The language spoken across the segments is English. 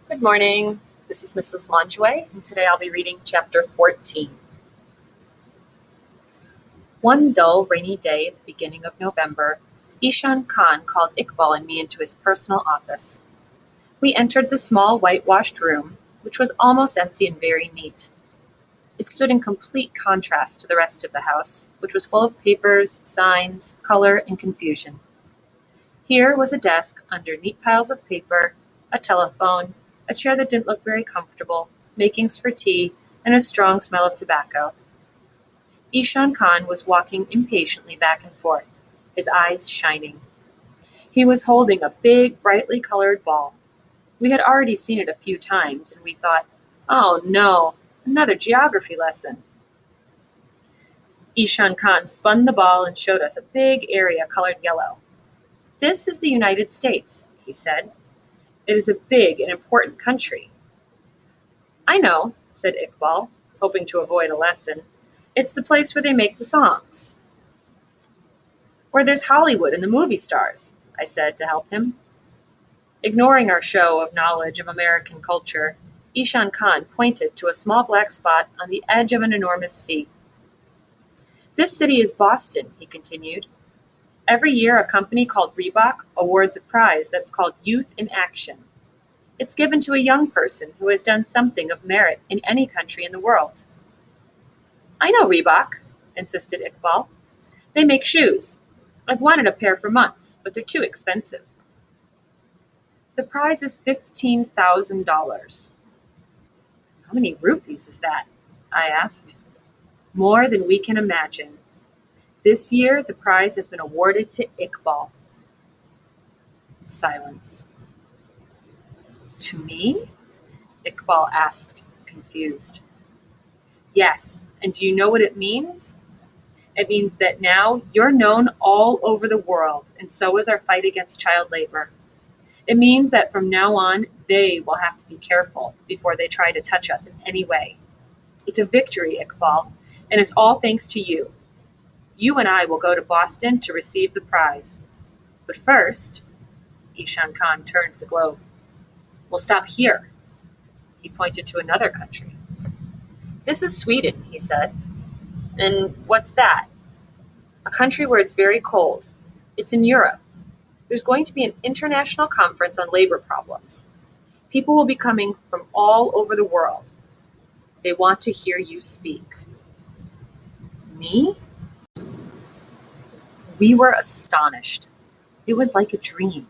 Good morning. This is Mrs. Lonjway, and today I'll be reading chapter 14. One dull, rainy day at the beginning of November, Ishan Khan called Iqbal and me into his personal office. We entered the small, whitewashed room, which was almost empty and very neat. It stood in complete contrast to the rest of the house, which was full of papers, signs, color, and confusion. Here was a desk under neat piles of paper, a telephone, a chair that didn't look very comfortable, makings for tea, and a strong smell of tobacco. Ishan Khan was walking impatiently back and forth, his eyes shining. He was holding a big, brightly colored ball. We had already seen it a few times, and we thought, oh no, another geography lesson. Ishan Khan spun the ball and showed us a big area colored yellow. This is the United States, he said. It is a big and important country. I know, said Iqbal, hoping to avoid a lesson. It's the place where they make the songs. Where there's Hollywood and the movie stars, I said to help him. Ignoring our show of knowledge of American culture, Ishan Khan pointed to a small black spot on the edge of an enormous sea. This city is Boston, he continued. Every year, a company called Reebok awards a prize that's called Youth in Action. It's given to a young person who has done something of merit in any country in the world. I know Reebok, insisted Iqbal. They make shoes. I've wanted a pair for months, but they're too expensive. The prize is $15,000. How many rupees is that? I asked. More than we can imagine. This year, the prize has been awarded to Iqbal. Silence. To me? Iqbal asked, confused. Yes, and do you know what it means? It means that now you're known all over the world, and so is our fight against child labor. It means that from now on, they will have to be careful before they try to touch us in any way. It's a victory, Iqbal, and it's all thanks to you. You and I will go to Boston to receive the prize. But first, Ishan Khan turned to the globe. We'll stop here. He pointed to another country. This is Sweden, he said. And what's that? A country where it's very cold. It's in Europe. There's going to be an international conference on labor problems. People will be coming from all over the world. They want to hear you speak. Me? We were astonished. It was like a dream.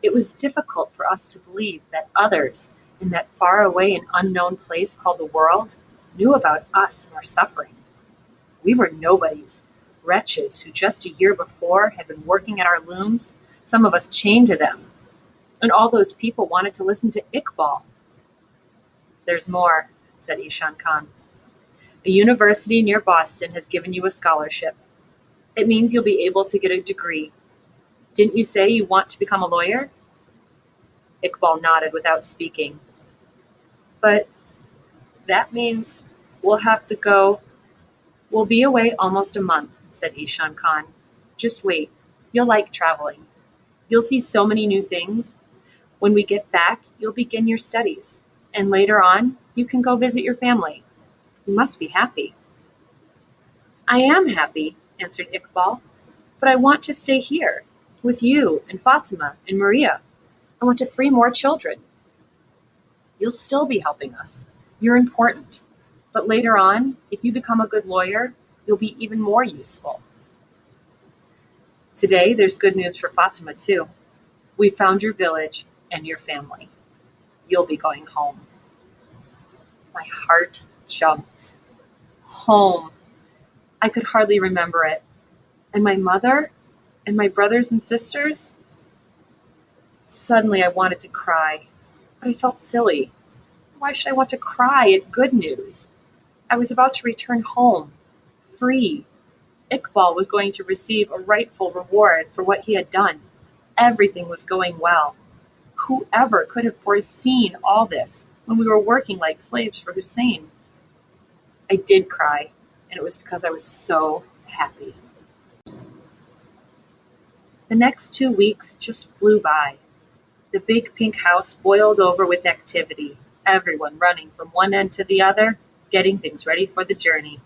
It was difficult for us to believe that others in that faraway and unknown place called the world knew about us and our suffering. We were nobodies, wretches who just a year before had been working at our looms, some of us chained to them. And all those people wanted to listen to Iqbal. There's more, said Ishan Khan. A university near Boston has given you a scholarship. It means you'll be able to get a degree. Didn't you say you want to become a lawyer? Iqbal nodded without speaking. But that means we'll have to go. We'll be away almost a month, said Ishan Khan. Just wait. You'll like traveling. You'll see so many new things. When we get back, you'll begin your studies. And later on, you can go visit your family. You must be happy. I am happy, answered Iqbal. But I want to stay here, with you and Fatima and Maria. I want to free more children. You'll still be helping us. You're important. But later on, if you become a good lawyer, you'll be even more useful. Today, there's good news for Fatima, too. We found your village and your family. You'll be going home. My heart jumped. Home. I could hardly remember it. And my mother? And my brothers and sisters? Suddenly I wanted to cry, but I felt silly. Why should I want to cry at good news? I was about to return home, free. Iqbal was going to receive a rightful reward for what he had done. Everything was going well. Whoever could have foreseen all this when we were working like slaves for Hussein? I did cry, and it was because I was so happy. The next 2 weeks just flew by. The big pink house boiled over with activity, everyone running from one end to the other, getting things ready for the journey.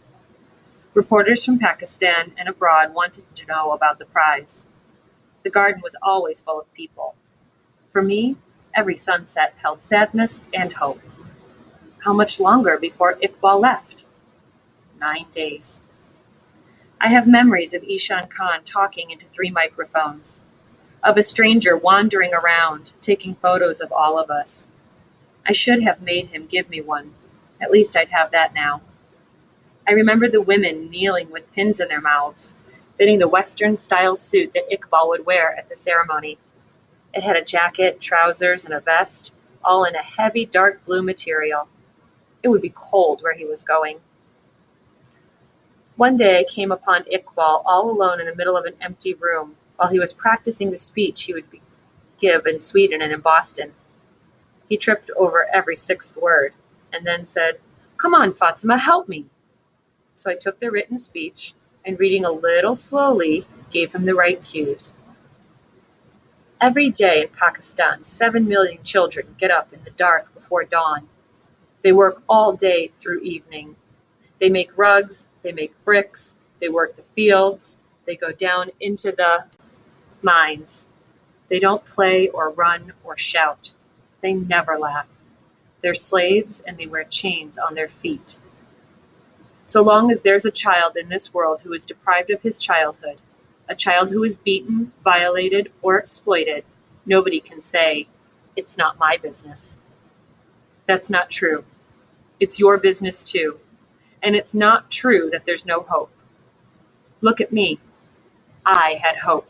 Reporters from Pakistan and abroad wanted to know about the prize. The garden was always full of people. For me, every sunset held sadness and hope. How much longer before Iqbal left? 9 days. I have memories of Ishan Khan talking into 3 microphones, of a stranger wandering around, taking photos of all of us. I should have made him give me one. At least I'd have that now. I remember the women kneeling with pins in their mouths, fitting the Western-style suit that Iqbal would wear at the ceremony. It had a jacket, trousers, and a vest, all in a heavy dark blue material. It would be cold where he was going. One day I came upon Iqbal all alone in the middle of an empty room while he was practicing the speech he would give in Sweden and in Boston. He tripped over every sixth word and then said, "Come on, Fatima, help me." So I took the written speech and, reading a little slowly, gave him the right cues. Every day in Pakistan, 7 million children get up in the dark before dawn. They work all day through evening. They make rugs, they make bricks, they work the fields, they go down into the mines. They don't play or run or shout. They never laugh. They're slaves and they wear chains on their feet. So long as there's a child in this world who is deprived of his childhood, a child who is beaten, violated, or exploited, nobody can say, "It's not my business." That's not true. It's your business too. And it's not true that there's no hope. Look at me. I had hope.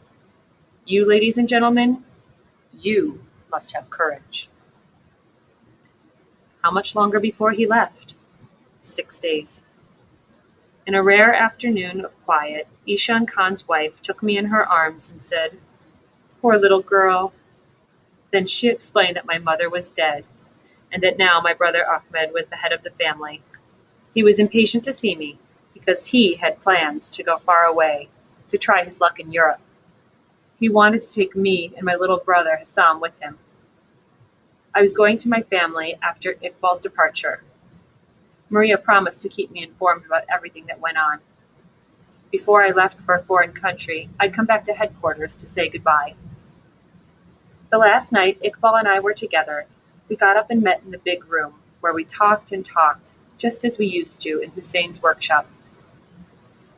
You, ladies and gentlemen, you must have courage. How much longer before he left? 6 days. In a rare afternoon of quiet, Ishan Khan's wife took me in her arms and said, "Poor little girl." Then she explained that my mother was dead, and that now my brother Ahmed was the head of the family. He was impatient to see me, because he had plans to go far away, to try his luck in Europe. He wanted to take me and my little brother Hassam with him. I was going to my family after Iqbal's departure. Maria promised to keep me informed about everything that went on. Before I left for a foreign country, I'd come back to headquarters to say goodbye. The last night Iqbal and I were together, we got up and met in the big room, where we talked and talked, just as we used to in Hussein's workshop.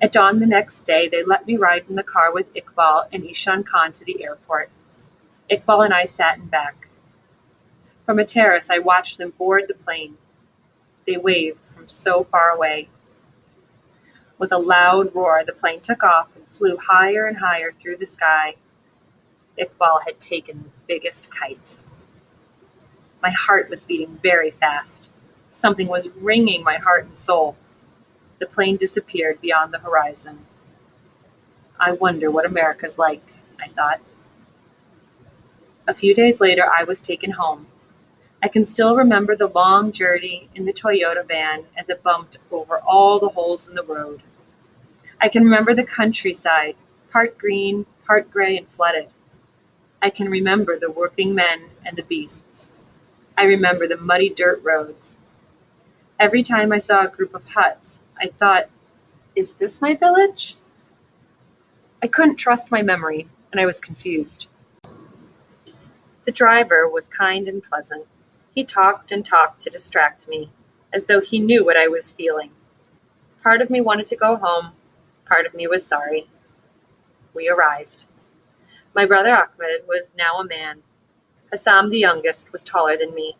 At dawn the next day, they let me ride in the car with Iqbal and Ishan Khan to the airport. Iqbal and I sat in back. From a terrace, I watched them board the plane. They waved from so far away. With a loud roar, the plane took off and flew higher and higher through the sky. Iqbal had taken the biggest kite. My heart was beating very fast. Something was wringing my heart and soul. The plane disappeared beyond the horizon. I wonder what America's like, I thought. A few days later, I was taken home. I can still remember the long journey in the Toyota van as it bumped over all the holes in the road. I can remember the countryside, part green, part gray and flooded. I can remember the working men and the beasts. I remember the muddy dirt roads. Every time I saw a group of huts, I thought, is this my village? I couldn't trust my memory, and I was confused. The driver was kind and pleasant. He talked and talked to distract me, as though he knew what I was feeling. Part of me wanted to go home, part of me was sorry. We arrived. My brother Ahmed was now a man. Hassam, the youngest, was taller than me.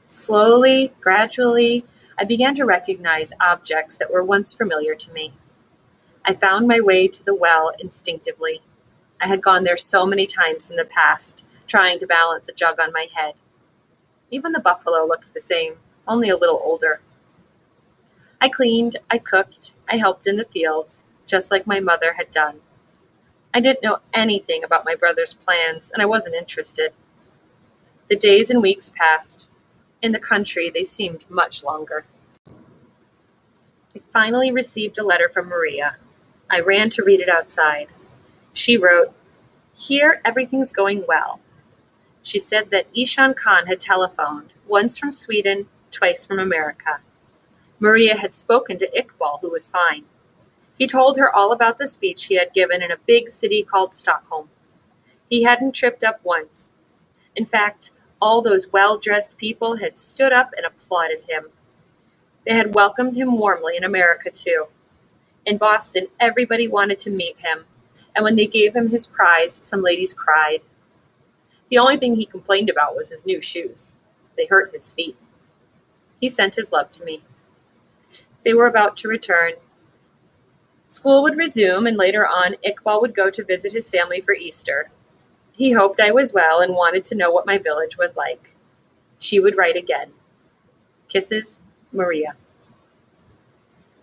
Slowly, gradually, I began to recognize objects that were once familiar to me. I found my way to the well instinctively. I had gone there so many times in the past, trying to balance a jug on my head. Even the buffalo looked the same, only a little older. I cleaned, I cooked, I helped in the fields, just like my mother had done. I didn't know anything about my brother's plans, and I wasn't interested. The days and weeks passed. In the country, they seemed much longer. I finally received a letter from Maria. I ran to read it outside. She wrote, "Here everything's going well. She said that Ishan Khan had telephoned, once from Sweden, twice from America. Maria had spoken to Iqbal, who was fine. He told her all about the speech he had given in a big city called Stockholm. He hadn't tripped up once. In fact, all those well-dressed people had stood up and applauded him. They had welcomed him warmly in America, too. In Boston, everybody wanted to meet him, and when they gave him his prize, some ladies cried. The only thing he complained about was his new shoes. They hurt his feet. He sent his love to me. They were about to return. School would resume, and later on, Iqbal would go to visit his family for Easter. He hoped I was well and wanted to know what my village was like. She would write again. Kisses, Maria.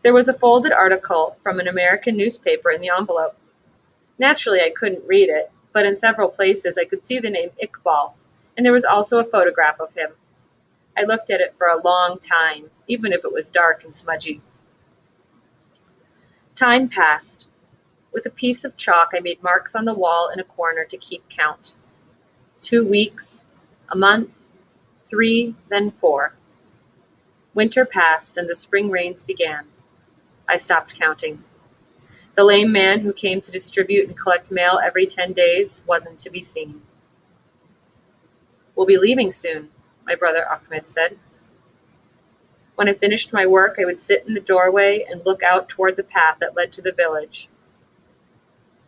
There was a folded article from an American newspaper in the envelope. Naturally, I couldn't read it, but in several places I could see the name Iqbal, and there was also a photograph of him. I looked at it for a long time, even if it was dark and smudgy. Time passed. With a piece of chalk, I made marks on the wall in a corner to keep count. 2 weeks, a month, 3, then 4. Winter passed and the spring rains began. I stopped counting. The lame man who came to distribute and collect mail every 10 days wasn't to be seen. "We'll be leaving soon," my brother Ahmed said. When I finished my work, I would sit in the doorway and look out toward the path that led to the village.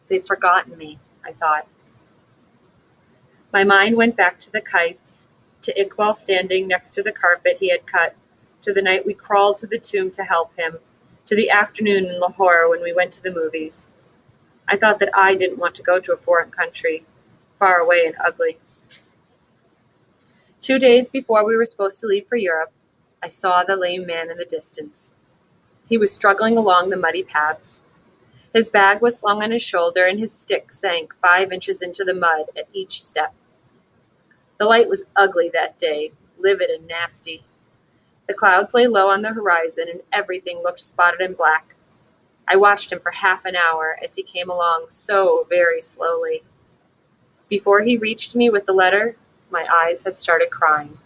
They've forgotten me, I thought. My mind went back to the kites, to Iqbal standing next to the carpet he had cut, to the night we crawled to the tomb to help him, to the afternoon in Lahore when we went to the movies. I thought that I didn't want to go to a foreign country, far away and ugly. 2 days before we were supposed to leave for Europe, I saw the lame man in the distance. He was struggling along the muddy paths. His bag was slung on his shoulder, and his stick sank 5 inches into the mud at each step. The light was ugly that day, livid and nasty. The clouds lay low on the horizon, and everything looked spotted and black. I watched him for half an hour as he came along so very slowly. Before he reached me with the letter, my eyes had started crying.